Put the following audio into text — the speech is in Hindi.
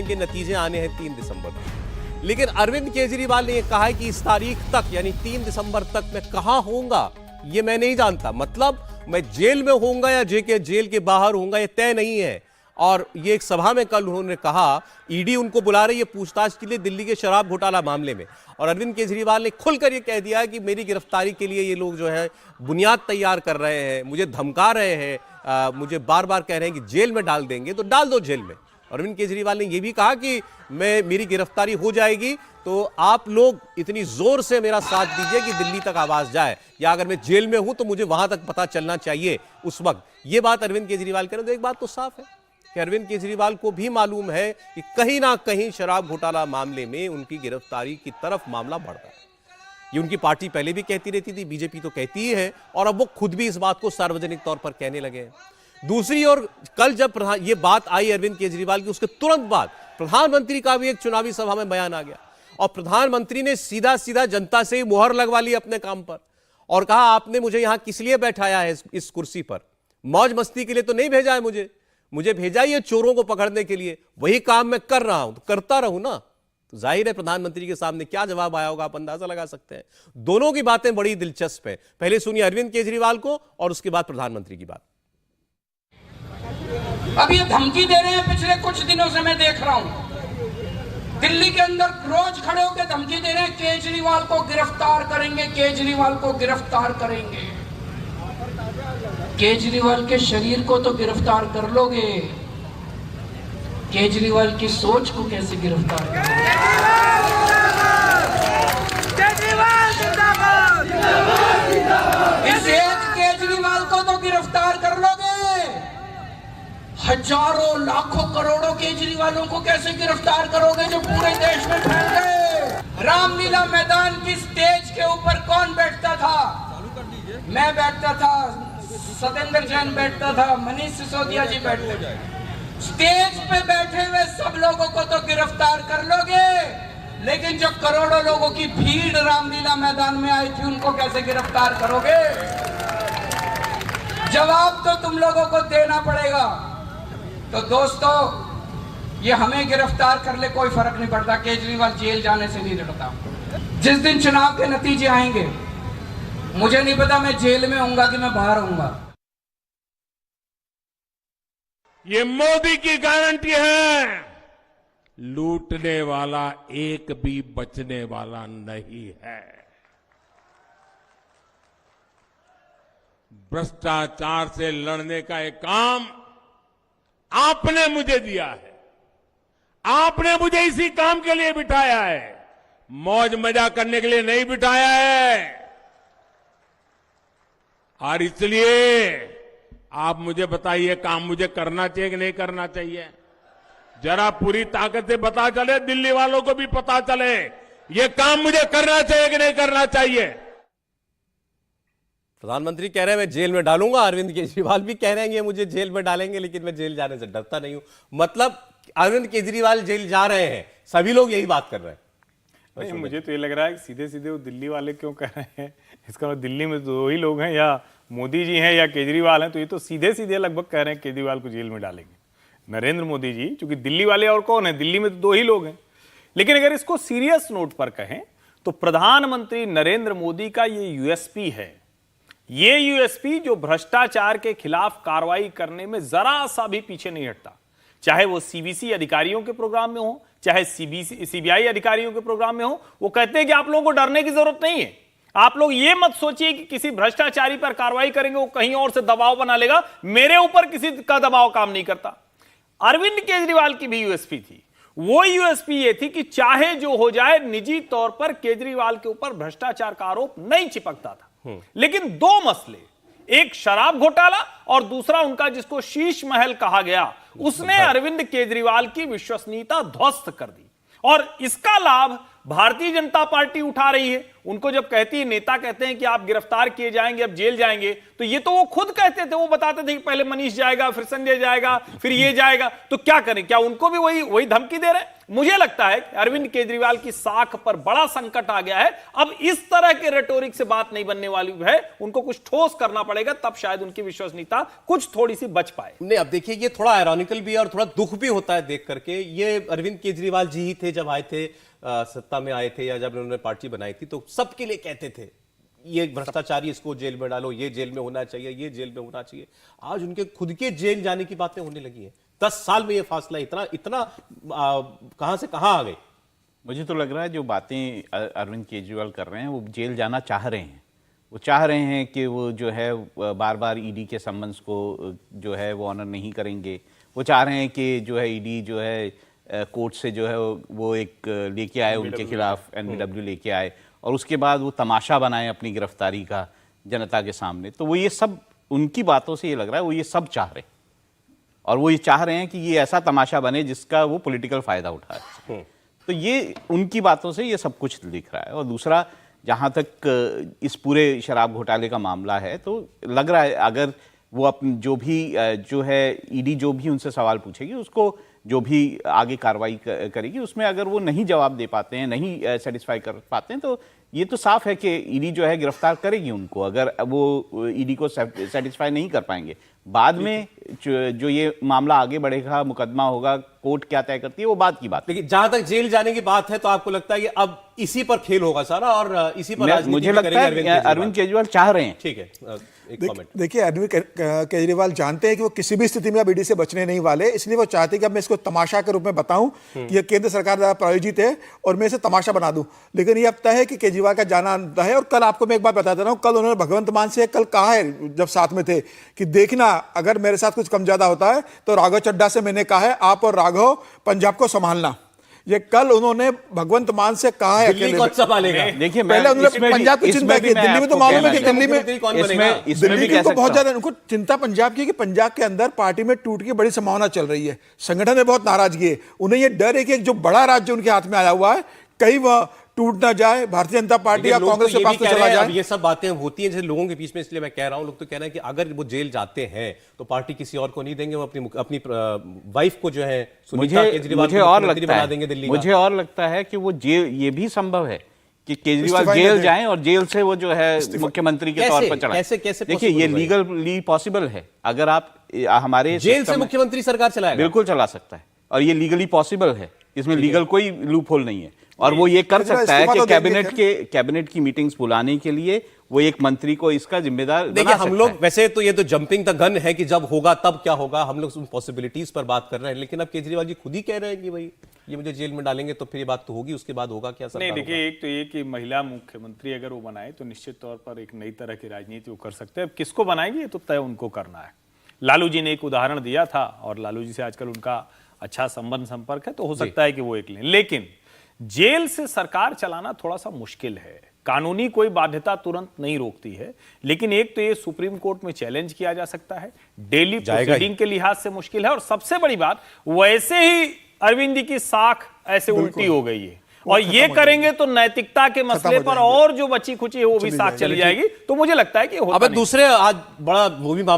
के नतीजे आने हैं 3 दिसंबर को। लेकिन अरविंद केजरीवाल ने यह कहा है कि इस तारीख तक यानी 3 दिसंबर तक मैं कहां होऊंगा ये मैं नहीं जानता। मतलब मैं जेल में होऊंगा या जेल के बाहर होऊंगा ये तय नहीं है। और ये एक सभा में कल उन्होंने कहा ईडी उनको बुला रही है पूछताछ के लिए दिल्ली के शराब घोटाला मामले में। और अरविंद केजरीवाल ने खुलकर ये कह दिया कि मेरी गिरफ्तारी के लिए ये लोग जो है बुनियाद तैयार कर रहे हैं, मुझे धमका रहे हैं, मुझे बार बार कह रहे हैं कि जेल में डाल देंगे तो डाल दो जेल में। अरविंद केजरीवाल ने यह भी कहा कि मेरी गिरफ्तारी हो जाएगी तो आप लोग इतनी जोर से मेरा साथ दीजिए कि दिल्ली तक आवाज जाए, या अगर मैं जेल में हूं तो मुझे वहां तक पता चलना चाहिए उस वक्त। यह बात अरविंद केजरीवाल कह रहे हैं। तो एक बात तो साफ है कि अरविंद केजरीवाल को भी मालूम है कि कहीं ना कहीं शराब घोटाला मामले में उनकी गिरफ्तारी की तरफ मामला बढ़ रहा है। ये उनकी पार्टी पहले भी कहती रहती थी, बीजेपी तो कहती ही है, और अब वो खुद भी इस बात को सार्वजनिक तौर पर कहने लगे हैं। दूसरी ओर कल जब ये बात आई अरविंद केजरीवाल की, उसके तुरंत बाद प्रधानमंत्री का भी एक चुनावी सभा में बयान आ गया और प्रधानमंत्री ने सीधा सीधा जनता से ही मुहर लगवा ली अपने काम पर और कहा आपने मुझे यहां किस लिए बैठाया है इस कुर्सी पर, मौज मस्ती के लिए तो नहीं भेजा है मुझे भेजा ही है चोरों को पकड़ने के लिए। वही काम मैं कर रहा हूं तो करता रहूं ना। तो जाहिर है प्रधानमंत्री के सामने क्या जवाब आया होगा आप अंदाजा लगा सकते हैं। दोनों की बातें बड़ी दिलचस्प है। पहले सुनिए अरविंद केजरीवाल को और उसके बाद प्रधानमंत्री की बात। अब ये धमकी दे रहे हैं, पिछले कुछ दिनों से मैं देख रहा हूं दिल्ली के अंदर रोज खड़े होकर धमकी दे रहे हैं केजरीवाल को गिरफ्तार करेंगे, केजरीवाल को गिरफ्तार करेंगे। केजरीवाल के शरीर को तो गिरफ्तार कर लोगे, केजरीवाल की सोच को कैसे गिरफ्तार करोगे? इस एक केजरीवाल को तो गिरफ्तार कर लोगे, हजारों लाखों करोड़ों केजरीवालों को कैसे गिरफ्तार करोगे जो पूरे देश में फैल गए? रामलीला मैदान की स्टेज के ऊपर कौन बैठता था? मैं बैठता था, सत्येंद्र जैन बैठता था, मनीष सिसोदिया जी बैठते थे। स्टेज पे बैठे हुए सब लोगों को तो गिरफ्तार कर लोगे, लेकिन जो करोड़ों लोगों की भीड़ रामलीला मैदान में आई थी उनको कैसे गिरफ्तार करोगे? जवाब तो तुम लोगों को देना पड़ेगा। तो दोस्तों, ये हमें गिरफ्तार कर ले कोई फर्क नहीं पड़ता, केजरीवाल जेल जाने से नहीं डरता। जिस दिन चुनाव के नतीजे आएंगे मुझे नहीं पता मैं जेल में होऊंगा कि मैं बाहर होऊंगा। ये मोदी की गारंटी है, लूटने वाला एक भी बचने वाला नहीं है। भ्रष्टाचार से लड़ने का एक काम आपने मुझे दिया है, आपने मुझे इसी काम के लिए बिठाया है, मौज मजा करने के लिए नहीं बिठाया है। और इसलिए आप मुझे बताइए काम मुझे करना चाहिए कि नहीं करना चाहिए? जरा पूरी ताकत से पता चले, दिल्ली वालों को भी पता चले ये काम मुझे करना चाहिए कि नहीं करना चाहिए। प्रधानमंत्री कह रहे हैं मैं जेल में डालूंगा, अरविंद केजरीवाल भी कह रहे हैं कि मुझे जेल में डालेंगे लेकिन मैं जेल जाने से डरता नहीं हूं। मतलब अरविंद केजरीवाल जेल जा रहे हैं, सभी लोग यही बात कर रहे हैं। नहीं, मुझे तो ये लग रहा है कि सीधे सीधे वो दिल्ली वाले क्यों कह रहे हैं, इसका मतलब दिल्ली में दो ही लोग हैं, या मोदी जी हैं या केजरीवाल हैं, तो ये तो सीधे सीधे लगभग कह रहे हैं केजरीवाल को जेल में डालेंगे नरेंद्र मोदी जी, क्योंकि दिल्ली वाले और कौन है, दिल्ली में तो दो ही लोग हैं। लेकिन अगर इसको सीरियस नोट पर कहें तो प्रधानमंत्री नरेंद्र मोदी का ये यूएसपी है, ये यूएसपी जो भ्रष्टाचार के खिलाफ कार्रवाई करने में जरा सा भी पीछे नहीं हटता, चाहे वो सीबीसी अधिकारियों के प्रोग्राम में हो, चाहे सीबीआई अधिकारियों के प्रोग्राम में हो। वो कहते हैं कि आप लोगों को डरने की जरूरत नहीं है, आप लोग ये मत सोचिए कि किसी भ्रष्टाचारी पर कार्रवाई करेंगे वो कहीं और से दबाव बना लेगा, मेरे ऊपर किसी का दबाव काम नहीं करता। अरविंद केजरीवाल की भी यूएसपी थी, वो यूएसपी ये थी कि चाहे जो हो जाए निजी तौर पर केजरीवाल के ऊपर भ्रष्टाचार का आरोप नहीं चिपकता था। लेकिन दो मसले, एक शराब घोटाला और दूसरा उनका जिसको शीश महल कहा गया, उसने अरविंद केजरीवाल की विश्वसनीयता ध्वस्त कर दी। और इसका लाभ भारतीय जनता पार्टी उठा रही है, उनको जब कहती है, नेता कहते हैं कि आप गिरफ्तार किए जाएंगे, अब जेल जाएंगे, तो ये तो वो खुद कहते थे, वो बताते थे कि पहले मनीष जाएगा, फिर संजय जाएगा, फिर ये जाएगा। तो क्या करें, क्या उनको भी वही धमकी दे रहे हैं? मुझे लगता है कि अरविंद केजरीवाल की साख पर बड़ा संकट आ गया है। अब इस तरह के रेटोरिक से बात नहीं बनने वाली है, उनको कुछ ठोस करना पड़ेगा, तब शायद उनकी विश्वसनीयता कुछ थोड़ी सी बच पाए। नहीं, अब देखिए, ये थोड़ा आयरॉनिकल भी है और थोड़ा दुख भी होता है देख करके। ये अरविंद केजरीवाल जी ही थे जब आए थे, सत्ता में आए थे, या जब उन्होंने पार्टी बनाई थी, तो सबके लिए कहते थे ये भ्रष्टाचारी, इसको जेल में डालो, ये जेल में होना चाहिए, ये जेल में होना चाहिए। आज उनके खुद के जेल जाने की बातें होने लगी हैं। 10 साल में ये फासला इतना कहां से कहां आ गए? मुझे तो लग रहा है जो बातें अरविंद केजरीवाल कर रहे हैं, वो जेल जाना चाह रहे हैं। वो चाह रहे हैं कि वो जो है बार बार ईडी के सम्मन्स को जो है वो ऑनर नहीं करेंगे। वो चाह रहे हैं कि जो है ईडी जो है कोर्ट से जो है वो एक लेके आए उनके खिलाफ, एनबीडब्ल्यू लेके आए, और उसके बाद वो तमाशा बनाए अपनी गिरफ्तारी का जनता के सामने। तो वो ये सब, उनकी बातों से ये लग रहा है वो ये सब चाह रहे हैं, और वो ये चाह रहे हैं कि ये ऐसा तमाशा बने जिसका वो पॉलिटिकल फायदा उठाए। तो ये उनकी बातों से ये सब कुछ दिख रहा है। और दूसरा, जहाँ तक इस पूरे शराब घोटाले का मामला है, तो लग रहा है अगर वो अपने जो है ईडी जो भी उनसे सवाल पूछेगी, उसको जो भी आगे कार्रवाई करेगी, उसमें अगर वो नहीं जवाब दे पाते हैं, नहीं सेटिस्फाई कर पाते हैं, तो ये तो साफ है कि ईडी जो है गिरफ्तार करेगी उनको, अगर वो ईडी को सेटिस्फाई नहीं कर पाएंगे। बाद में जो ये मामला आगे बढ़ेगा, मुकदमा होगा, कोर्ट क्या तय करती है, वो बात की बात। लेकिन जहां तक जेल जाने की बात है, तो आपको लगता है कि अब इसी पर खेल होगा सारा, और इसी पर राजनीति मुझे लगता है अरविंद केजरीवाल चाह रहे हैं। ठीक है, एक कमेंट। देखिए, अरविंद केजरीवाल जानते हैं कि वो किसी भी स्थिति में अब ईडी से बचने नहीं वाले, इसलिए वो चाहते हैं कि अब मैं इसको तमाशा के रूप में बताऊं कि ये केंद्र सरकार द्वारा प्रायोजित है और मैं इसे तमाशा बना दूं। लेकिन ये अब तय है कि केजरीवाल का जाना तय है। और कल आपको मैं एक बात बता दे रहा हूं, कल उन्होंने भगवंत मान से कल कहा है जब साथ में थे कि देखना, अगर मेरे साथ कुछ कम ज्यादा होता है तो राघव चड्ढा से मैंने कहा है, आप और राघव पंजाब को संभालना। ये कल उन्होंने भगवंत मान से कहा है। दिल्ली कौन संभालेगा? देखिए, पहले उन्होंने पंजाब की चिंता की, दिल्ली में तो मालूम है कि दिल्ली में दिल्ली की उनको बहुत ज्यादा उनको चिंता पंजाब की, कि पंजाब के अंदर पार्टी में टूट की बड़ी संभावना चल रही है, संगठन में बहुत नाराजगी है। उन्हें यह डर है कि जो बड़ा राज्य उनके हाथ में आया हुआ है, कहीं वह टूट ना जाए, भारतीय जनता पार्टी या कांग्रेस के पास तो चला जाए। ये सब बातें होती हैं जैसे लोगों के बीच में, इसलिए मैं कह रहा हूं, लोग तो कह रहे हैं कि अगर वो जेल जाते हैं तो पार्टी किसी और को नहीं देंगे, वो अपनी वाइफ को जो है सुनीता केजरीवाल बना देंगे दिल्ली का। मुझे और लगता है कि वो जेल, ये भी संभव है कि केजरीवाल जेल जाएं और जेल से वो जो है मुख्यमंत्री के तौर पर चलाएं। कैसे देखिए, ये लीगली पॉसिबल है। अगर आप हमारे जेल से मुख्यमंत्री सरकार चलाएगा, बिल्कुल चला सकता है, और ये लीगली पॉसिबल है, इसमें लीगल कोई लूप होल नहीं है। और वो ये कर सकता है कि कैबिनेट की मीटिंग्स बुलाने के लिए वो एक मंत्री को इसका जिम्मेदार बना सकता है। हम लोग वैसे तो ये तो जंपिंग द गन है कि जब होगा तब क्या होगा, हम लोग उन पॉसिबिलिटीज पर बात कर रहे हैं। लेकिन अब केजरीवाल जी खुद ही कह रहे हैं कि भाई ये मुझे जेल में डालेंगे तो फिर ये बात तो होगी, उसके बाद होगा क्या? नहीं, देखिए, एक तो ये कि महिला मुख्यमंत्री अगर वो बनाए तो निश्चित तौर पर एक नई तरह की राजनीति वो कर सकते हैं। अब किसको बनाएंगे ये तो तय उनको करना है। लालू जी ने एक उदाहरण दिया था, और लालू जी से आजकल उनका अच्छा संपर्क है, तो हो सकता है कि वो एक लें। लेकिन जेल से सरकार चलाना थोड़ा सा मुश्किल है। कानूनी कोई बाध्यता तुरंत नहीं रोकती है, लेकिन एक तो ये सुप्रीम कोर्ट में चैलेंज किया जा सकता है, डेली प्रोसीडिंग के लिहाज से मुश्किल है, और सबसे बड़ी बात, वैसे ही अरविंद जी की साख ऐसे उल्टी हो गई है, और ये करेंगे तो नैतिकता के मसले पर और जो बची खुची है वो भी साख चली जाएगी। तो मुझे लगता है कि अब दूसरे आज बड़ा वो भी